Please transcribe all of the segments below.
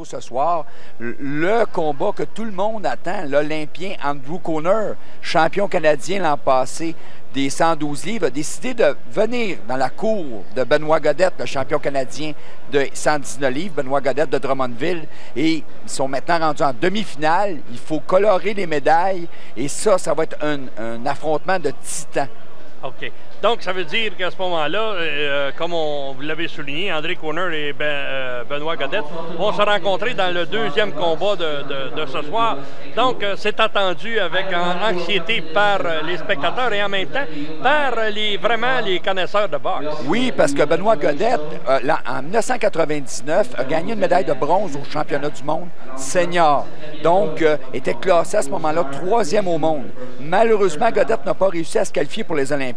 Ce soir, le combat que tout le monde attend, l'Olympien Andrew Cooner, champion canadien l'an passé des 112 livres, a décidé de venir dans la cour de Benoît Godette, le champion canadien de 119 livres, Benoît Godette de Drummondville, et ils sont maintenant rendus en demi-finale. Il faut colorer les médailles, et ça va être un affrontement de titans. OK. Donc, ça veut dire qu'à ce moment-là, comme vous l'avez souligné, André Cooner et Benoît Godette vont se rencontrer dans le deuxième combat de ce soir. Donc, c'est attendu avec anxiété par les spectateurs et en même temps par vraiment les connaisseurs de boxe. Oui, parce que Benoît Godette, en 1999, a gagné une médaille de bronze au championnat du monde senior. Donc, était classé à ce moment-là 3e au monde. Malheureusement, Godette n'a pas réussi à se qualifier pour les Olympiques.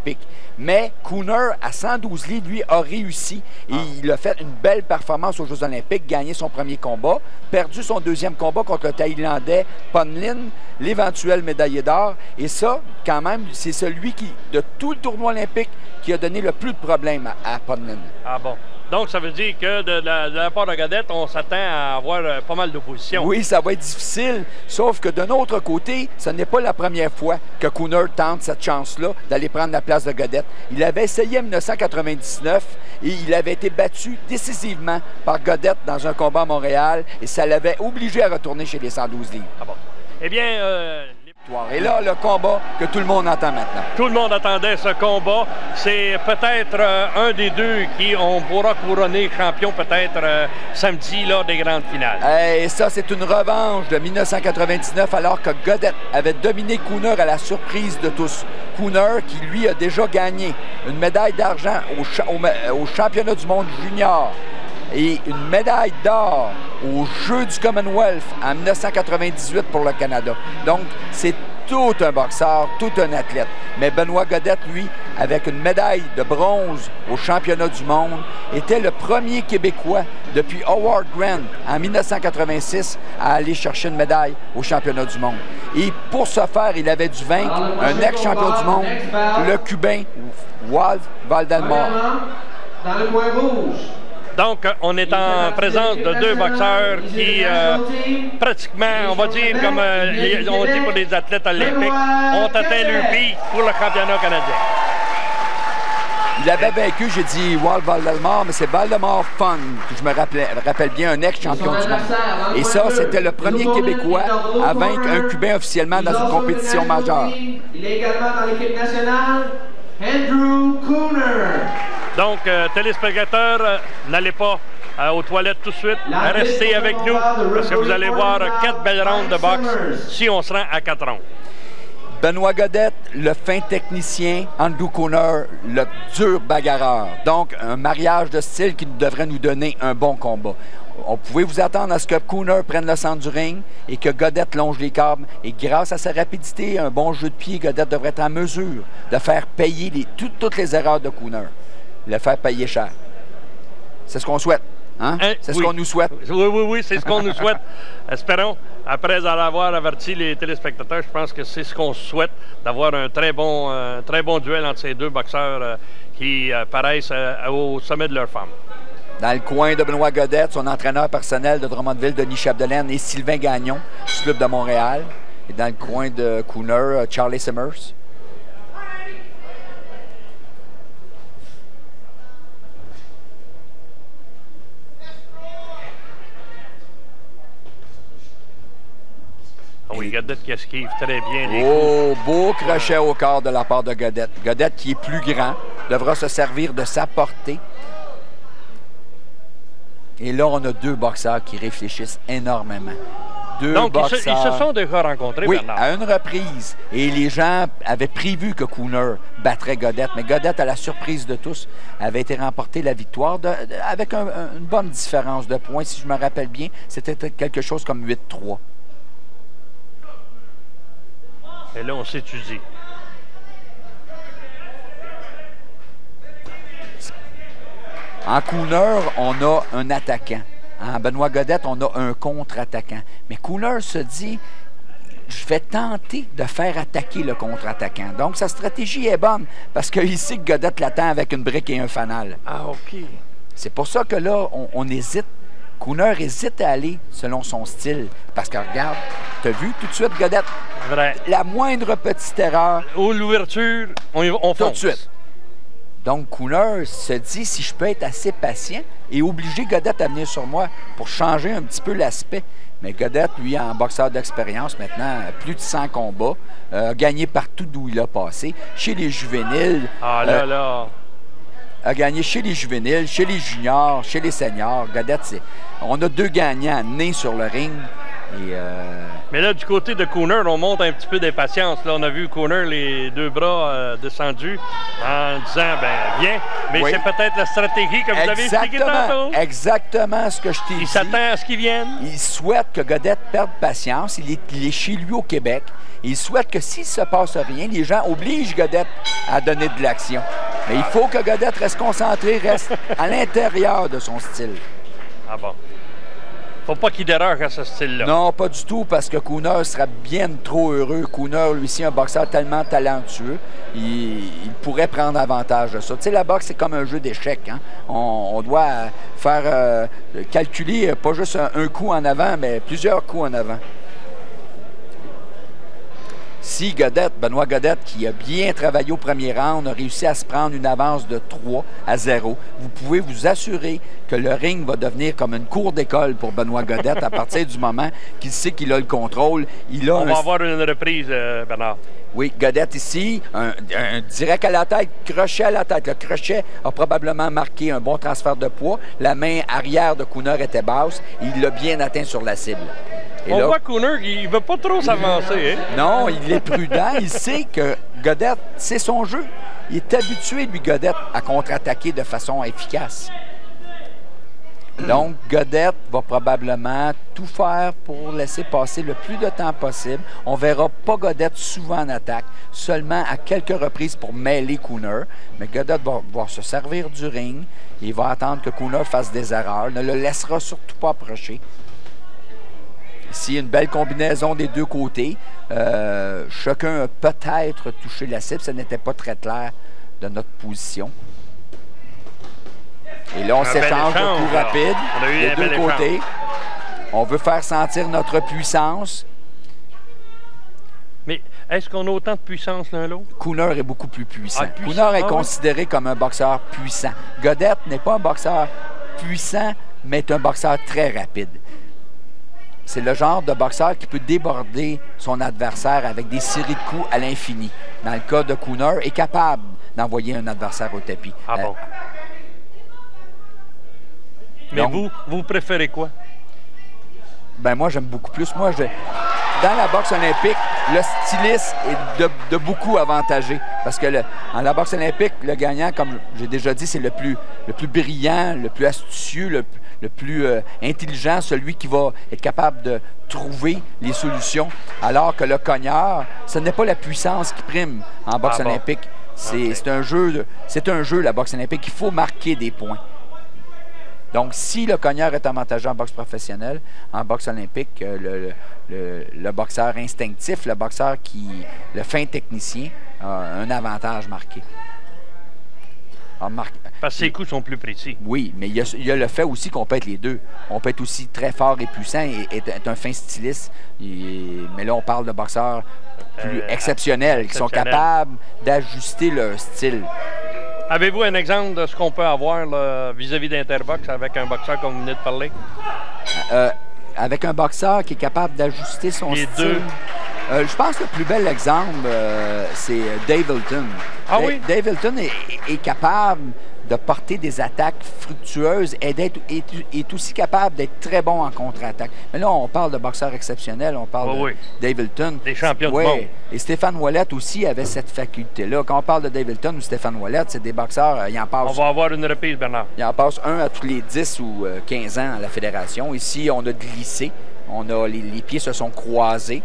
Mais Cooner, à 112 livres, lui, a réussi. Et il a fait une belle performance aux Jeux olympiques, gagné son premier combat, perdu son deuxième combat contre le Thaïlandais Ponlin, l'éventuel médaillé d'or. Et ça, quand même, c'est celui qui, de tout le tournoi olympique, qui a donné le plus de problèmes à Ponlin. Ah bon? Donc, ça veut dire que de la part de Godette, on s'attend à avoir pas mal d'opposition. Oui, ça va être difficile, sauf que d'un autre côté, ce n'est pas la première fois que Cooner tente cette chance-là d'aller prendre la place de Godette. Il avait essayé en 1999 et il avait été battu décisivement par Godette dans un combat à Montréal et ça l'avait obligé à retourner chez les 112 livres. Ah bon? Eh bien... Et là, le combat que tout le monde attend maintenant. Tout le monde attendait ce combat. C'est peut-être un des deux qui on pourra couronner champion peut-être samedi lors des grandes finales. Et ça, c'est une revanche de 1999 alors que Godette avait dominé Cooner à la surprise de tous. Cooner qui, lui, a déjà gagné une médaille d'argent au championnat du monde junior et une médaille d'or aux Jeux du Commonwealth en 1998 pour le Canada. Donc, c'est tout un boxeur, tout un athlète. Mais Benoît Godette, lui, avec une médaille de bronze au championnat du monde, était le premier Québécois depuis Howard Grant en 1986 à aller chercher une médaille au championnat du monde. Et pour ce faire, il avait dû vaincre un ex-champion du monde, le Cubain Walt Valdemar. Dans le coin rouge. Donc, on est en présence de deux boxeurs qui, pratiquement, on va dire, comme on dit pour les athlètes olympiques, ont atteint le pic pour le championnat canadien. Il avait vaincu, j'ai dit Walt Valdemar, mais c'est Valdemar Fun, que je me rappelle bien, un ex-champion du monde. Et ça, c'était le premier Québécois à vaincre un Cubain officiellement dans une compétition majeure. Il est également dans l'équipe nationale, Andrew Cooner. Donc, téléspectateurs, n'allez pas aux toilettes tout de suite. Restez avec nous parce que vous allez voir 4 belles rounds de boxe si on se rend à 4 rounds. Benoît Godette, le fin technicien, Andrew Cooner, le dur bagarreur. Donc, un mariage de style qui devrait nous donner un bon combat. On pouvait vous attendre à ce que Cooner prenne le centre du ring et que Godette longe les câbles. Et grâce à sa rapidité et un bon jeu de pied, Godette devrait être en mesure de faire payer toutes les erreurs de Cooner. Le faire payer cher. C'est ce qu'on souhaite. Hein? C'est ce qu'on nous souhaite. Oui, c'est ce qu'on nous souhaite. Espérons, après en avoir averti les téléspectateurs, je pense que c'est ce qu'on souhaite, d'avoir un très bon duel entre ces deux boxeurs qui paraissent au sommet de leur forme. Dans le coin de Benoît Godette, son entraîneur personnel de Drummondville, Denis Chapdelaine, et Sylvain Gagnon, du club de Montréal. Et dans le coin de Cooner, Charlie Simmers. Oui, Godette qui esquive très bien les coups. Beau crochet au corps de la part de Godette. Godette, qui est plus grand, devra se servir de sa portée. Et là, on a deux boxeurs qui réfléchissent énormément. Donc, ils se sont déjà rencontrés, oui, Bernard. à une reprise. Et les gens avaient prévu que Cooner battrait Godette. Mais Godette, à la surprise de tous, avait été remporté la victoire avec une bonne différence de points. Si je me rappelle bien, c'était quelque chose comme 8-3. Et là, on s'étudie. En Cooner, on a un attaquant. En Benoît Godette, on a un contre-attaquant. Mais Cooner se dit, je vais tenter de faire attaquer le contre-attaquant. Donc, sa stratégie est bonne parce qu'il sait que Godette l'attend avec une brique et un fanal. Ah, OK. C'est pour ça que là, on hésite. Cooner hésite à aller selon son style. Parce que regarde, tu as vu tout de suite, Godette, Vrai. la moindre petite erreur, Ou l'ouverture, on tout de fonce. suite. Donc, Cooner se dit, si je peux être assez patient et obliger Godette à venir sur moi pour changer un petit peu l'aspect. Mais Godette, lui, en boxeur d'expérience, maintenant, plus de 100 combats, a gagné partout d'où il a passé. Chez les juvéniles, Ah là là. a gagné chez les juvéniles, chez les juniors, chez les seniors. Godette, on a 2 gagnants nés sur le ring. Et, Mais là, du côté de Cooner, on monte un petit peu d'impatience. Là, on a vu Cooner, les 2 bras descendus, en disant, ben viens. Mais Oui. c'est peut-être la stratégie que vous avez expliqué tantôt. Exactement ce que je t'ai dit. Il s'attend à ce qu'ils viennent. Il souhaite que Godette perde patience. Il est chez lui au Québec. Il souhaite que s'il ne se passe rien, les gens obligent Godette à donner de l'action. Mais il faut que Godette reste concentré, reste à l'intérieur de son style. Ah bon. Faut pas qu'il déroge à ce style-là. Non, pas du tout, parce que Cooner sera bien trop heureux. Cooner, lui aussi, un boxeur tellement talentueux, il pourrait prendre avantage de ça. Tu sais, la boxe, c'est comme un jeu d'échecs. Hein? On doit faire calculer pas juste un coup en avant, mais plusieurs coups en avant. Si Godette, Benoît Godette, qui a bien travaillé au premier round, a réussi à se prendre une avance de 3-0, vous pouvez vous assurer que le ring va devenir comme une cour d'école pour Benoît Godette à partir du moment qu'il sait qu'il a le contrôle. On va avoir une reprise, Bernard. Oui, Godette ici, un direct à la tête, crochet à la tête. Le crochet a probablement marqué un bon transfert de poids. La main arrière de Cooner était basse et il l'a bien atteint sur la cible. Et On là, voit Cooner, il ne veut pas trop s'avancer. Hein? non, il est prudent. Il sait que Godette, c'est son jeu. Il est habitué, lui, Godette, à contre-attaquer de façon efficace. Donc, Godette va probablement tout faire pour laisser passer le plus de temps possible. On ne verra pas Godette souvent en attaque, seulement à quelques reprises pour mêler Cooner. Mais Godette va se servir du ring. Il va attendre que Cooner fasse des erreurs. Ne le laissera surtout pas approcher. Ici, une belle combinaison des 2 côtés. Chacun a peut-être touché la cible. Ce n'était pas très clair de notre position. Et là, on s'échange de coups rapides des 2 côtés. On veut faire sentir notre puissance. Mais est-ce qu'on a autant de puissance l'un l'autre? Cooner est beaucoup plus puissant. Ah, puissant. Cooner est Ah, considéré comme un boxeur puissant. Godette n'est pas un boxeur puissant, mais est un boxeur très rapide. C'est le genre de boxeur qui peut déborder son adversaire avec des séries de coups à l'infini. Dans le cas de Cooner, est capable d'envoyer un adversaire au tapis. Ah bon? Mais donc, vous préférez quoi? Ben moi, j'aime beaucoup plus. Moi, dans la boxe olympique, le stylisme est de beaucoup avantagé. Parce que en la boxe olympique, le gagnant, comme j'ai déjà dit, c'est le plus brillant, le plus astucieux, le plus intelligent, celui qui va être capable de trouver les solutions. Alors que le cogneur, ce n'est pas la puissance qui prime en boxe olympique. C'est un jeu, la boxe olympique. Il faut marquer des points. Donc, si le cogneur est avantageux en boxe professionnelle, en boxe olympique, le boxeur instinctif, le boxeur le fin technicien, a un avantage marqué. Parce que ses coups sont plus précis. Oui, mais il y a le fait aussi qu'on peut être les deux. On peut être aussi très fort et puissant et être un fin styliste. Mais là, on parle de boxeurs plus exceptionnels, qui sont capables d'ajuster leur style. Avez-vous un exemple de ce qu'on peut avoir vis-à-vis d'Interbox avec un boxeur comme vous venez de parler? Avec un boxeur qui est capable d'ajuster son style. Les deux. Je pense que le plus bel exemple, c'est Dave Hilton. Oui? Dave Hilton est capable de porter des attaques fructueuses et est aussi capable d'être très bon en contre-attaque. Mais là, on parle de boxeurs exceptionnels, on parle de Dave Hilton. Des champions du monde. Et Stéphane Ouellet aussi avait cette faculté-là. Quand on parle de Dave Hilton ou Stéphane Ouellet, c'est des boxeurs, il en passe. On va avoir une reprise, Bernard. Il en passe un à tous les 10 ou 15 ans à la fédération. Ici, on a glissé. Les pieds se sont croisés.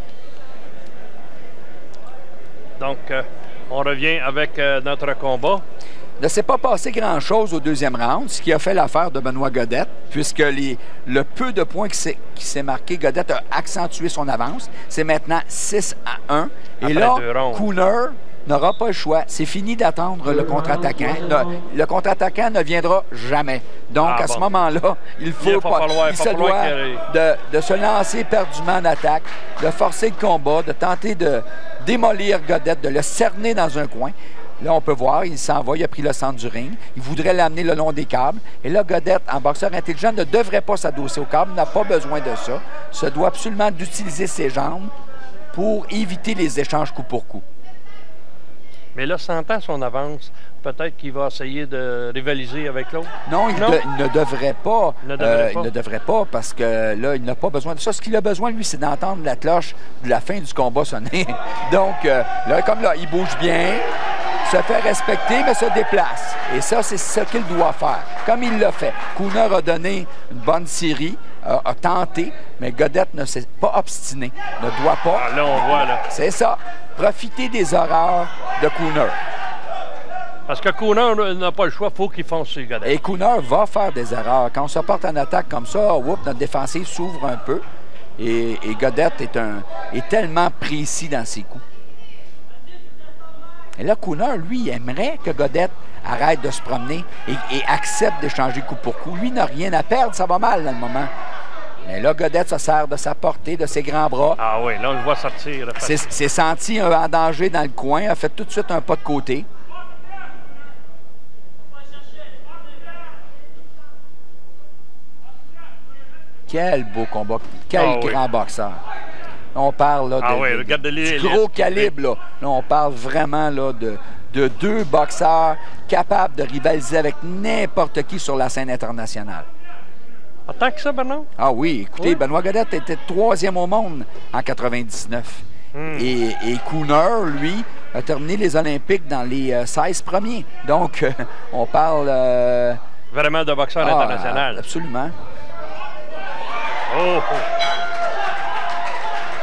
Donc, on revient avec notre combat. Il ne s'est pas passé grand-chose au 2e round, ce qui a fait l'affaire de Benoît Godette, puisque le peu de points qui s'est marqué, Godette a accentué son avance. C'est maintenant 6-1. Et là, Cooner n'aura pas le choix. C'est fini d'attendre le contre-attaquant. Le contre-attaquant ne viendra jamais. Donc, à ce moment-là, il se doit de se lancer perdument en attaque, de forcer le combat, de tenter de démolir Godette, de le cerner dans un coin. Là, on peut voir, il s'en va, il a pris le centre du ring. Il voudrait l'amener le long des câbles. Et là, Godette, en boxeur intelligent, ne devrait pas s'adosser au câble, n'a pas besoin de ça. Se doit absolument d'utiliser ses jambes pour éviter les échanges coup pour coup. Mais là, sentant son avance, peut-être qu'il va essayer de rivaliser avec l'autre? Non, il ne devrait pas. Il ne devrait pas parce que là, il n'a pas besoin de ça. Ce qu'il a besoin, lui, c'est d'entendre la cloche de la fin du combat sonner. Donc, là, comme là, il bouge bien, se fait respecter, mais se déplace. Et ça, c'est ce qu'il doit faire, comme il l'a fait. Cooner a donné une bonne série, a tenté, mais Godette ne s'est pas obstiné, ne doit pas. Ah, là, on voit, là. C'est ça. Profiter des horreurs de Cooner. Parce que Cooner n'a pas le choix, il faut qu'il fonce sur Godette. Et Cooner va faire des erreurs. Quand on se porte en attaque comme ça, notre défensive s'ouvre un peu. Et Godette est tellement précis dans ses coups. Et là, Cooner, lui, aimerait que Godette arrête de se promener et accepte d'échanger coup pour coup. Lui n'a rien à perdre, ça va mal dans le moment. Mais là, Godette se sert de sa portée, de ses grands bras. Ah oui, là, on le voit sortir. S'est senti en danger dans le coin, a fait tout de suite un pas de côté. Quel beau combat, quel grand boxeur. On parle là, du gros calibre. Là, on parle vraiment là, de deux boxeurs capables de rivaliser avec n'importe qui sur la scène internationale. Tant que ça, Bernard? Ah oui, écoutez, Benoît Godette était 3e au monde en 99. Et Cooner, lui, a terminé les Olympiques dans les 16 premiers. Donc, on parle... Vraiment de boxeur international. Absolument.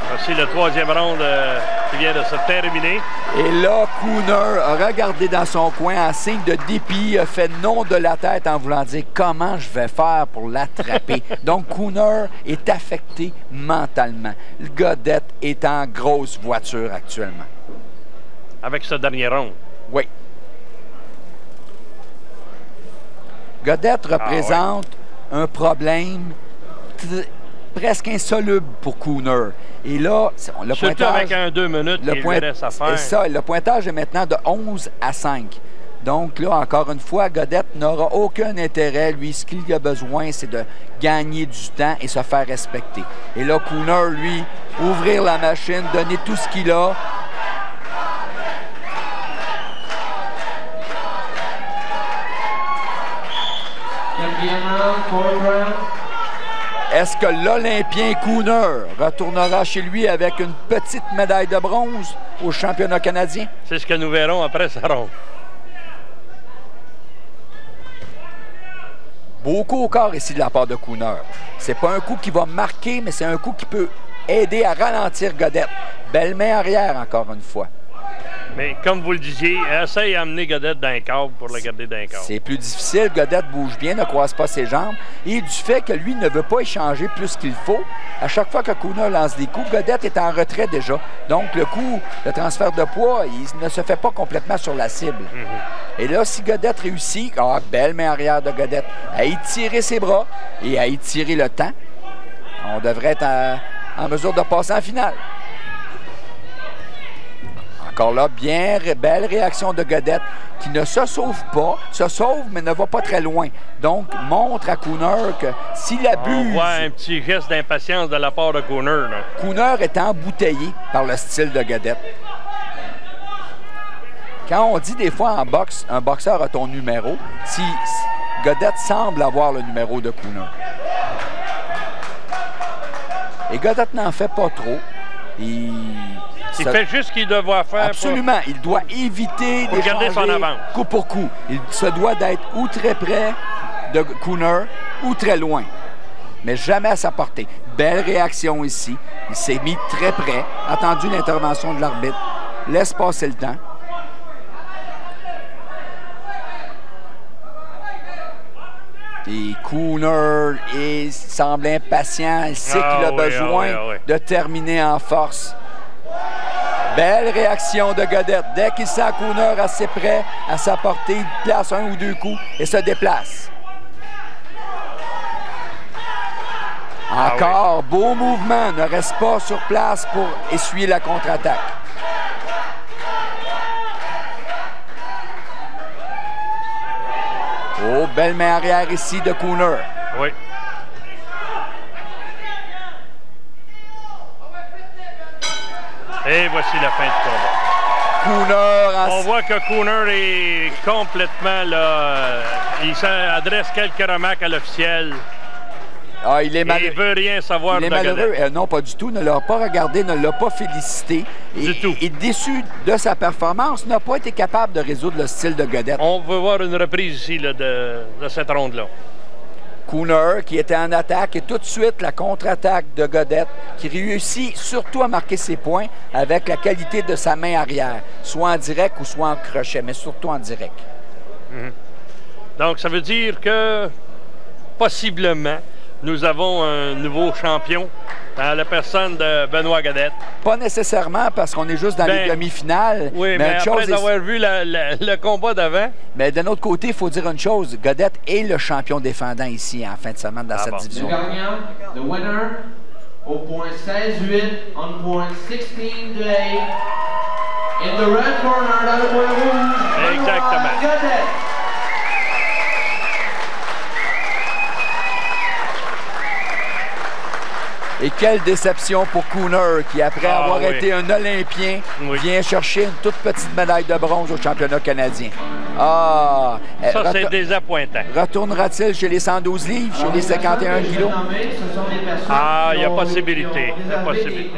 Voici le 3e round qui vient de se terminer. Et là, Cooner a regardé dans son coin en signe de dépit, a fait non de la tête en voulant dire comment je vais faire pour l'attraper. Donc, Cooner est affecté mentalement. Le Godette est en grosse voiture actuellement. Avec ce dernier round. Oui. Godette représente un problème presque insoluble pour Cooner. Et là, le surtout pointage... avec un 2 minutes, c'est ça, le pointage est maintenant de 11 à 5. Donc là, encore une fois, Godette n'aura aucun intérêt. Lui, ce qu'il a besoin, c'est de gagner du temps et se faire respecter. Et là, Cooner, lui, ouvrir la machine, donner tout ce qu'il a. Est-ce que l'Olympien Cooner retournera chez lui avec une petite médaille de bronze au championnat canadien? C'est ce que nous verrons après sa ronde. Beaucoup au corps ici de la part de Cooner. C'est pas un coup qui va marquer, mais c'est un coup qui peut aider à ralentir Godette. Belle main arrière, encore une fois. Mais comme vous le disiez, essaye d'amener Godette dans le câble pour le garder dans le câble. C'est plus difficile. Godette bouge bien, ne croise pas ses jambes. Et du fait que lui ne veut pas échanger plus qu'il faut, à chaque fois que Cooner lance des coups, Godette est en retrait déjà. Donc, le coup, le transfert de poids, il ne se fait pas complètement sur la cible. Et là, si Godette réussit, belle main arrière de Godette, à étirer ses bras et à étirer le temps, on devrait être en mesure de passer en finale. Encore là, bien belle réaction de Godette qui ne se sauve pas, se sauve mais ne va pas très loin. Donc, montre à Cooner que s'il abuse... On voit un petit geste d'impatience de la part de Cooner. Là. Cooner est embouteillé par le style de Godette. Quand on dit des fois en boxe, un boxeur a ton numéro, si Godette semble avoir le numéro de Cooner. Et Godette n'en fait pas trop. Il fait juste ce qu'il doit faire. Absolument. Il doit éviter d'échanger son avance. Coup pour coup. Il se doit d'être ou très près de Cooner ou très loin. Mais jamais à sa portée. Belle réaction ici. Il s'est mis très près. Attendu l'intervention de l'arbitre. Laisse passer le temps. Et Cooner semble impatient. Il sait qu'il a besoin de terminer en force. Belle réaction de Godette. Dès qu'il sent Cooner assez près, à sa portée, il place un ou deux coups et se déplace. Encore, beau mouvement. Ne reste pas sur place pour essuyer la contre-attaque. Oh, belle main arrière ici de Cooner. Oui. Et voici la fin du combat. Cooner On voit que Cooner est complètement là. Il s'adresse quelques remarques à l'officiel. Ah, il est Il veut rien savoir de malheureux. Godette. Non, pas du tout. Ne l'a pas regardé, ne l'a pas félicité. Du tout. Et déçu de sa performance, n'a pas été capable de résoudre le style de Godette. On veut voir une reprise ici là, de cette ronde-là. Cooner qui était en attaque et tout de suite la contre-attaque de Godette qui réussit surtout à marquer ses points avec la qualité de sa main arrière, soit en direct ou soit en crochet, mais surtout en direct. Donc, ça veut dire que possiblement, nous avons un nouveau champion dans la personne de Benoît Godette. Pas nécessairement parce qu'on est juste dans les demi-finales. Oui, mais après avoir vu le combat d'avant... Mais d'un autre côté, il faut dire une chose. Godette est le champion défendant ici en fin de semaine dans cette division. Le gagnant, le winner, au point 16-8, on point 16-8. In the red corner, dans le point rouge, exactement. Godette. Et quelle déception pour Cooner qui, après avoir été un Olympien, vient chercher une toute petite médaille de bronze au championnat canadien. Ah! Ça, c'est désappointant. Retournera-t-il chez les 112 livres, chez les 51 kilos? Ah, il y a possibilité. Il y a possibilité.